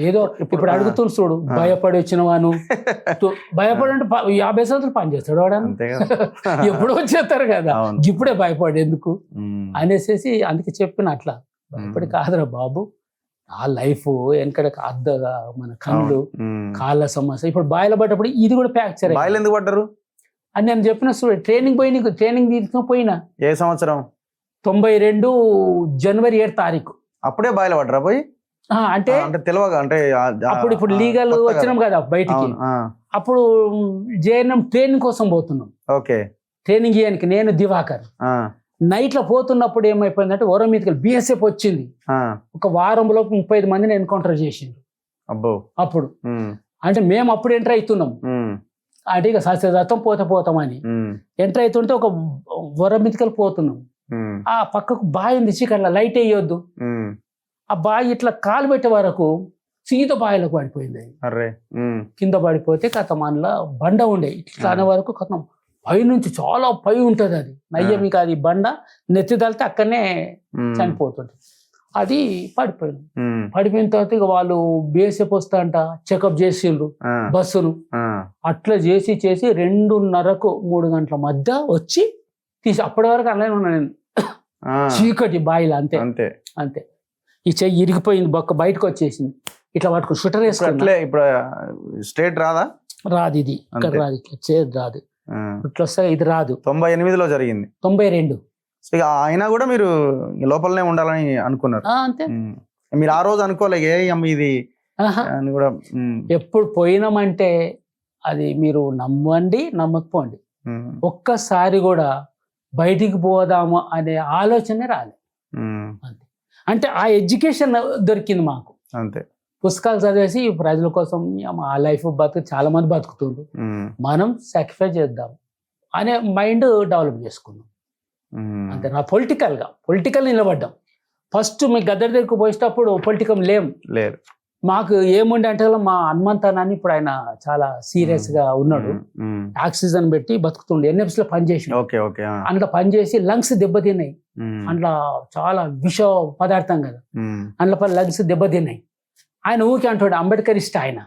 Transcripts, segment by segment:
ఏదో ఇప్పుడు అడుగుతున్నారు చూడు, భయపడి వచ్చిన వాను భయపడి అంటే 50 సంవత్సరాలు పని చేస్తాడు వాడు, ఎప్పుడో వచ్చేస్తారు కదా, ఇప్పుడే భయపడి ఎందుకు అనేసి అందుకే చెప్పిన అట్లా భయపడి కాదురా బాబు, ఆ లైఫ్ వెనకడకి అద్దగా మన కళ్ళు కాళ్ళ సమస్య. ఇప్పుడు బాయిలో పడ్డప్పుడు ఇది కూడా ఫ్రాక్చర్. బాయిలు ఎందుకు పడ్డారు అని నేను చెప్పిన ట్రైనింగ్ తీసుకుపోయినా. ఏ సంవత్సరం? 92 జనవరి 7 తారీఖు. అప్పుడే బాయిలో పడ్డరా పోయి? అంటే తెలియగా అంటే అప్పుడు ఇప్పుడు లీగల్ వచ్చినాం కదా బయటికి, అప్పుడు జేఎన్ఎం ట్రైనింగ్ కోసం పోతున్నాం. ఓకే, ట్రైనింగ్ చేయడానికి నేను దివాకర్ నైట్ లో పోతున్నప్పుడు ఏమైపోయిందంటే వరం మీదకి బిఎస్ఎఫ్ వచ్చింది. ఒక వారంలో 35 మందిని ఎన్కౌంటర్ చేసిండు అప్పుడు. అంటే మేము అప్పుడు ఎంటర్ అవుతున్నాం, అంటే ఇక సత్యం పోతామని ఎంటర్ అవుతుంటే ఒక వరం మీదకి పోతున్నాం. ఆ పక్కకు బావి ఉంది, చీకట్ల లైట్ వేయొద్దు. ఆ బావి ఇట్లా కాలు పెట్టే వరకు సీత బావిలోకి పడిపోయింది. కింద పడిపోతే కథం అందులో బండ ఉండే ఇట్లా అనే వరకు కథం పై నుంచి చాలా పై ఉంటది అది నయ్యం. ఇక అది బండ నెత్తి తలితే అక్కడనే చనిపోతుంది. అది పడిపోయింది. పడిపోయిన తర్వాత ఇక వాళ్ళు బిఎస్ఎఫ్ వస్తా అంట చెకప్ చేసిండ్రు బస్సును. అట్లా చేసి 2:30కు 3 గంటల మధ్య వచ్చి తీసి అప్పటి వరకు అలానే ఉన్నా నేను చీకటి బాయిలు. అంతే అంతే. ఈ చెయ్యి ఇరిగిపోయింది, బొక్క బయటకు వచ్చేసింది. ఇట్లా పట్టుకుని షుటర్ వేసుకుంటే ఇప్పుడు స్ట్రేట్ రాదా? రాదు, ఇది ఇక్కడ రాదు, ఇట్లా చేదు రాదు, ఇట్లా వస్తే ఇది రాదు. 98లో జరిగింది. 92. అయినా కూడా మీరు లోపలనే ఉండాలని అనుకున్నారు? అంతే. మీరు ఆ రోజు అనుకోలేగే ఇది కూడా? ఎప్పుడు పోయినామంటే అది మీరు నమ్మండి నమ్మకపోండి, ఒక్కసారి కూడా బయటికి పోదాము అనే ఆలోచనే రాలేదు. అంతే. అంటే ఆ ఎడ్యుకేషన్ దొరికింది మాకు. అంతే. పుస్తకాలు చదివేసి ప్రజల కోసం ఆ లైఫ్ చాలా మంది బతుకుతుండ్రు, మనం సాక్రిఫై చేద్దాం అనే మైండ్ డెవలప్ చేసుకున్నాం. అంతే. నా పొలిటికల్ నిలబడ్డాం. ఫస్ట్ మీ గద్దర్ దగ్గరకు పోయేటప్పుడు పొలిటికల్ లేదు. మాకు ఏముండే అంటే మా హనుమంతనాన్ని ఇప్పుడు ఆయన చాలా సీరియస్ గా ఉన్నాడు, ఆక్సిజన్ పెట్టి బతుకుతుండే, ఎన్ఎఫ్స్ లో పనిచేసి అందులో పనిచేసి లంగ్స్ దెబ్బతిన్నాయి. అందులో చాలా విష పదార్థం కదా, అందులో లంగ్స్ దెబ్బతిన్నాయి. ఆయన ఊకే అంటాడు, అంబేద్కర్ ఇష్ట ఆయన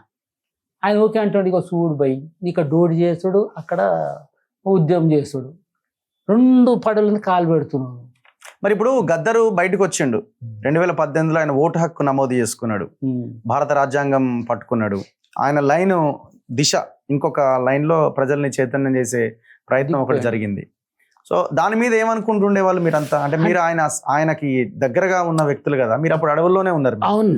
ఊకే అంటాడు, ఇక చూడు బై ఇక్కడ డోడి చేసుడు అక్కడ ఉద్యమం చేసుడు, 2 పడవలను కాలు పెడుతున్నాడు. మరి ఇప్పుడు గద్దరు బయటకు వచ్చిండు 2018లో, ఆయన ఓటు హక్కు నమోదు చేసుకున్నాడు, భారత రాజ్యాంగం పట్టుకున్నాడు. ఆయన లైన్ దిశ ఇంకొక లైన్ లో ప్రజల్ని చైతన్యం చేసే ప్రయత్నం ఒకటి జరిగింది. సో దాని మీద ఏమనుకుంటుండే వాళ్ళు మీరంతా? అంటే మీరు ఆయనకి దగ్గరగా ఉన్న వ్యక్తులు కదా, మీరు అప్పుడు అడవుల్లోనే ఉన్నారు. అవును,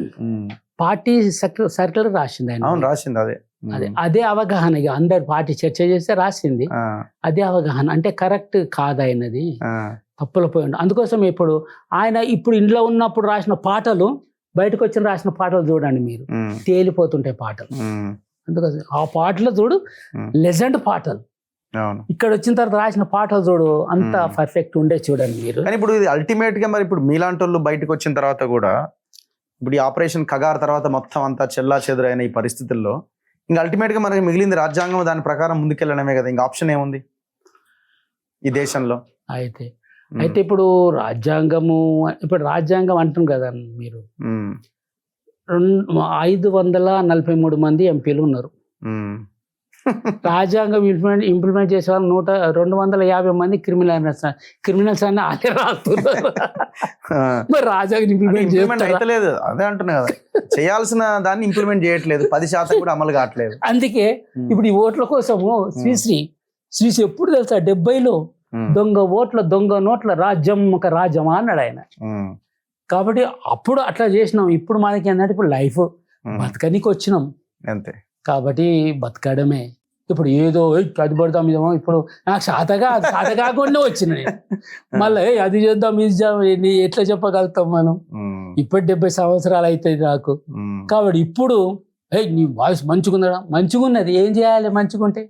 పార్టీ సర్కులర్ రాసింది ఆయన. అవును, రాసింది. అదే అవగాహన, ఇక అందరు పార్టీ చర్చ చేస్తే రాసింది అదే అవగాహన. అంటే కరెక్ట్ కాదు ఆయనది, తప్పులు పోయిండు. అందుకోసం ఇప్పుడు ఆయన ఇప్పుడు ఇంట్లో ఉన్నప్పుడు రాసిన పాటలు, బయటకు వచ్చిన రాసిన పాటలు చూడండి మీరు, తేలిపోతుంటాయి పాటలు. అందుకోసం ఆ పాటలు చూడు లెజెండ్ పాటలు, ఇక్కడ వచ్చిన తర్వాత రాసిన పాటలు చూడు అంత పర్ఫెక్ట్ ఉండే చూడండి మీరు. కానీ ఇప్పుడు ఇది అల్టిమేట్ గా మరి ఇప్పుడు మీలాంటి వాళ్ళు బయటకు వచ్చిన తర్వాత కూడా, ఇప్పుడు ఈ ఆపరేషన్ కగార్ తర్వాత మొత్తం అంతా చెల్లా చెదురైన ఈ పరిస్థితుల్లో ఇంకా అల్టిమేట్ గా మనకి మిగిలింది రాజ్యాంగం, దాని ప్రకారం ముందుకెళ్ళడమే కదా, ఇంకా ఆప్షన్ ఏముంది ఈ దేశంలో? అయితే ఇప్పుడు రాజ్యాంగం అంటుంది కదా మీరు, 543 మంది ఎంపీలు ఉన్నారు. రాజ్యాంగం ఇంప్లిమెంట్ చేసే వాళ్ళు 250 మంది క్రిమినల్స్ అని ఆలే రాస్తున్నారు. మరి రాజ్యాంగం ఇంప్లిమెంట్ చేయట్లేదు, అదే అంటున్నా కదా, చేయాల్సిన దాన్ని ఇంప్లిమెంట్ చేయట్లేదు, 10% కూడా అమలు కావట్లేదు. అందుకే ఇప్పుడు ఈ ఓట్ల కోసము శ్రీశ్రీ ఎప్పుడు తెలుసా 70లో దొంగ ఓట్ల దొంగ నోట్ల రాజ్యం ఒక రాజ్యమా అన్నాడు ఆయన. కాబట్టి అప్పుడు అట్లా చేసినాం. ఇప్పుడు మనకి ఏంటంటే ఇప్పుడు లైఫ్ బతకనికి వచ్చినాం అంతే. కాబట్టి బతకడమే. ఇప్పుడు ఏదో అది పడతాం ఇదేమో, ఇప్పుడు నాకు శాతకాకుండా వచ్చిన నేను మళ్ళీ అది చేద్దాం ఇది చేద్దాం, ఎట్లా చెప్పగలుగుతాం మనం? ఇప్పుడు 70 సంవత్సరాలు అవుతుంది నాకు. కాబట్టి ఇప్పుడు నీ వాయిస్ మంచిగున్నది, ఏం చేయాలి మంచిగుంటే?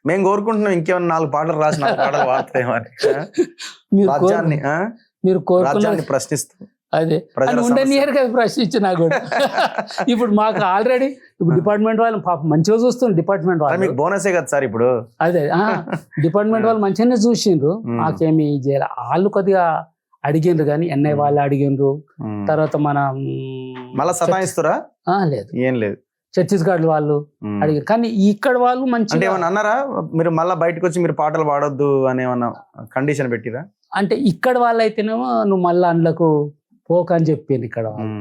మేము కోరుకుంటున్నాం ఇంకేమన్నా 4 పాటలు రాసిన పాటలు వాడతాయేమని. మీరు కోరుకున్నాను ప్రశ్నిస్తూ అదే ఉండనియర్ కదా ప్రశ్నించినా కూడా. ఇప్పుడు మాకు ఆల్రెడీ ఇప్పుడు డిపార్ట్మెంట్ వాళ్ళు పాపం మంచిగా చూస్తుంది. డిపార్ట్మెంట్ వాళ్ళు మీకు బోనసే కదా సార్ ఇప్పుడు. అదే డిపార్ట్మెంట్ వాళ్ళు మంచిగానే చూసిండ్రు, మాకేమి చేయాలి. వాళ్ళు కొద్దిగా అడిగిండ్రు కానీ ఎన్ఐ వాళ్ళు అడిగిండ్రు. తర్వాత మన మళ్ళా సతాయిస్తురా? లేదు, ఏం లేదు. ఛత్తీస్గఢ్ వాళ్ళు అడిగారు. కానీ ఇక్కడ వాళ్ళు మంచి అంటే ఏమన్నా అన్నారా మీరు మళ్ళీ బయటకు వచ్చి మీరు పాటలు పాడొద్దు అని ఏమన్నా కండిషన్ పెట్టిరా? అంటే ఇక్కడ వాళ్ళు అయితేనేమో నువ్వు మళ్ళీ అందులోకి పోకని చెప్పింది ఇక్కడ వాళ్ళు.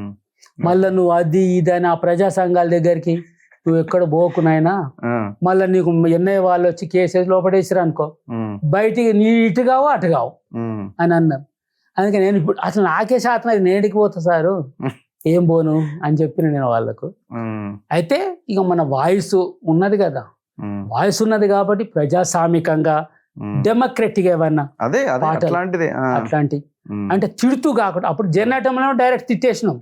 మళ్ళీ నువ్వు అది ఇది అని ఆ ప్రజా సంఘాల దగ్గరికి నువ్వు ఎక్కడ పోకునైనా మళ్ళీ నీకు ఎన్ఐ వాళ్ళు వచ్చి కేసెస్ లోపడేసారు అనుకో, బయటికి నీ ఇటు కావు అటు కావు అని అన్నారు. అందుకే నేను ఇప్పుడు అసలు నాకే శాతం అది నేడికి పోతా సారు, ఏం పోను అని చెప్పిన నేను వాళ్ళకు. అయితే ఇక మన వాయిస్ ఉన్నది కదా, వాయిస్ ఉన్నది కాబట్టి ప్రజాస్వామికంగా డెమోక్రటిక్ ఏమన్నా అట్లాంటి అంటే తిడుతూ కాకుండా, అప్పుడు జనటంలో డైరెక్ట్ తిట్టేసినాం,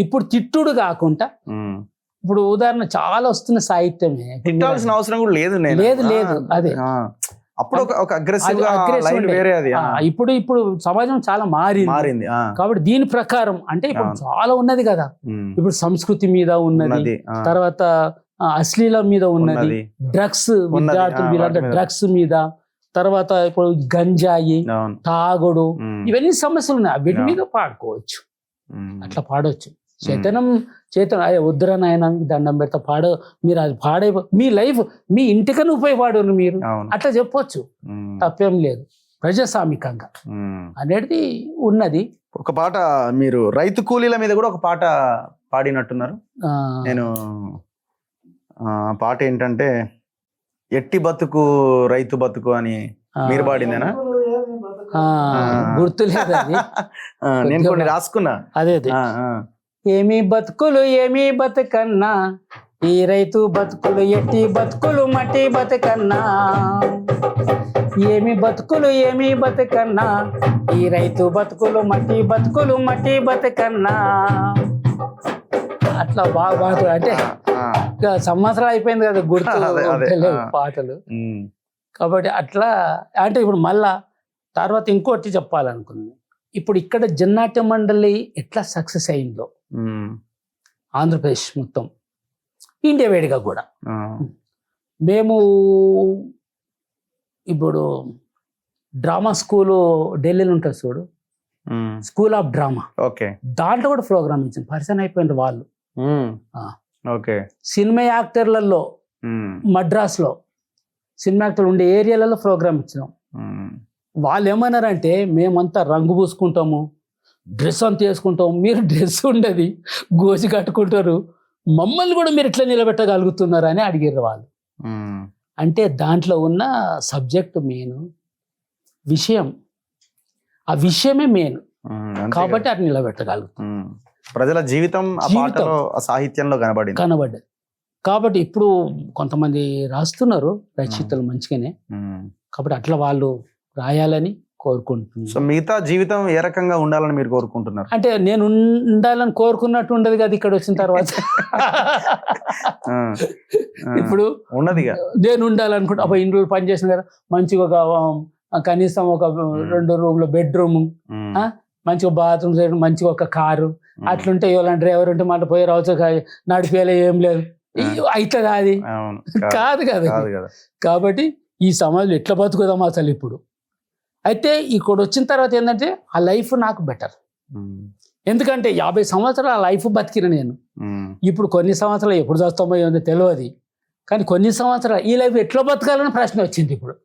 ఇప్పుడు తిట్టుడు కాకుండా ఇప్పుడు ఉదాహరణ చాలా వస్తున్న సాహిత్యమే, తిట్టాల్సిన అవసరం కూడా లేదు. లేదు అదే అప్పుడు ఒక అగ్రెసివ్ వేరే అది. ఇప్పుడు సమాజం చాలా మారింది కాబట్టి దీని ప్రకారం అంటే ఇప్పుడు చాలా ఉన్నది కదా. ఇప్పుడు సంస్కృతి మీద ఉన్నది, తర్వాత అశ్లీలం మీద ఉన్నది, డ్రగ్స్ విద్యార్థులు వీళ్ళంతా డ్రగ్స్ మీద, తర్వాత ఇప్పుడు గంజాయి తాగుడు, ఇవన్నీ సమస్యలు ఉన్నాయి. వీటి మీద పాడుకోవచ్చు, అట్లా పాడవచ్చు. చైతన్యం అయ్యే వద్దురా నాయన దండం పెడతా పాడ, మీరు అది పాడే మీ లైఫ్ మీ ఇంటికని ఉపయోగపడు మీరు, అట్లా చెప్పొచ్చు, తప్పేం లేదు. ప్రజాస్వామికంగా అనేది ఉన్నది. ఒక పాట మీరు రైతు కూలీల మీద కూడా ఒక పాట పాడినట్టున్నారు. నేను పాట ఏంటంటే ఎట్టి బతుకు రైతు బతుకు అని మీరు పాడిందేనా? గుర్తులేదు అది, నేను కొన్ని రాసుకున్నా. అదే ఏమి బతుకులు ఏమి బతుకన్నా, ఈ రైతు బతుకులు ఎట్టి బతుకులు మట్టి బతుకన్నా, ఏమి బతుకులు ఏమి బతుకన్నా, ఈ రైతు బతుకులు మట్టి బతుకన్నా. అట్లా బాగా అంటే సంవత్సరం అయిపోయింది కదా, గుర్తు పాటలు. కాబట్టి అట్లా అంటే ఇప్పుడు మళ్ళా తర్వాత ఇంకోటి చెప్పాలనుకున్నాను. ఇప్పుడు ఇక్కడ జన్నాట్య మండలి ఎట్లా సక్సెస్ అయిందో ఆంధ్రప్రదేశ్ మొత్తం, ఇండియా వేడిగా కూడా. మేము ఇప్పుడు డ్రామా స్కూలు ఢిల్లీలో ఉంటుంది చూడు, స్కూల్ ఆఫ్ డ్రామా, దాంట్లో కూడా ప్రోగ్రామ్ ఇచ్చింది. పరిచయం అయిపోయింది వాళ్ళు. సినిమా యాక్టర్లలో మద్రాసులో సినిమా యాక్టర్లు ఉండే ఏరియాలలో ప్రోగ్రామ్ ఇచ్చినాం. వాళ్ళు ఏమన్నారంటే మేమంతా రంగు పూసుకుంటాము, డ్రెస్ అంతా వేసుకుంటాము, మీరు డ్రెస్ ఉండదు గోసి కట్టుకుంటారు, మమ్మల్ని కూడా మీరు ఎట్లా నిలబెట్టగలుగుతున్నారు అని అడిగారు వాళ్ళు. అంటే దాంట్లో ఉన్న సబ్జెక్ట్ మెయిన్ విషయం, ఆ విషయమే మెయిన్ కాబట్టి అది నిలబెట్టగలుగుతాం. ప్రజల జీవితం సాహిత్యంలో కనబడ్డది. కాబట్టి ఇప్పుడు కొంతమంది రాస్తున్నారు రచయితలు మంచిగానే, కాబట్టి అట్లా వాళ్ళు రాయాలని కోరుకుంటున్నాను. సో మిగతా జీవితం ఏ రకంగా ఉండాలని మీరు కోరుకుంటున్నారు? అంటే నేను ఉండాలని కోరుకున్నట్టు ఉండదు కదా ఇక్కడ వచ్చిన తర్వాత. ఇప్పుడు ఉన్నది నేను ఉండాలనుకుంటా, అప్పుడు ఇన్ని రోజులు పనిచేసిన కదా, మంచిగా ఒక కనీసం ఒక 2 రూమ్ల బెడ్రూమ్, మంచిగా బాత్రూమ్ సైడ్, మంచిగా ఒక కారు, అట్లుంటే ఎవరైనా డ్రైవర్ ఉంటే మాట పోయి రావచ్చు, నడిపేలా ఏం లేదు, అవుతుంది అది కాదు కదా. కాబట్టి ఈ సమాజంలో ఎట్లా బతుకుదాం అసలు ఇప్పుడు. అయితే ఇక్కడ వచ్చిన తర్వాత ఏంటంటే ఆ లైఫ్ నాకు బెటర్, ఎందుకంటే 50 సంవత్సరాలు ఆ లైఫ్ బతికిన నేను. ఇప్పుడు కొన్ని సంవత్సరాలు ఎప్పుడు చేస్తామో ఏమో తెలియదు, కానీ కొన్ని సంవత్సరాలు ఈ లైఫ్ ఎట్లా బతకాలని ప్రశ్న వచ్చింది ఇప్పుడు.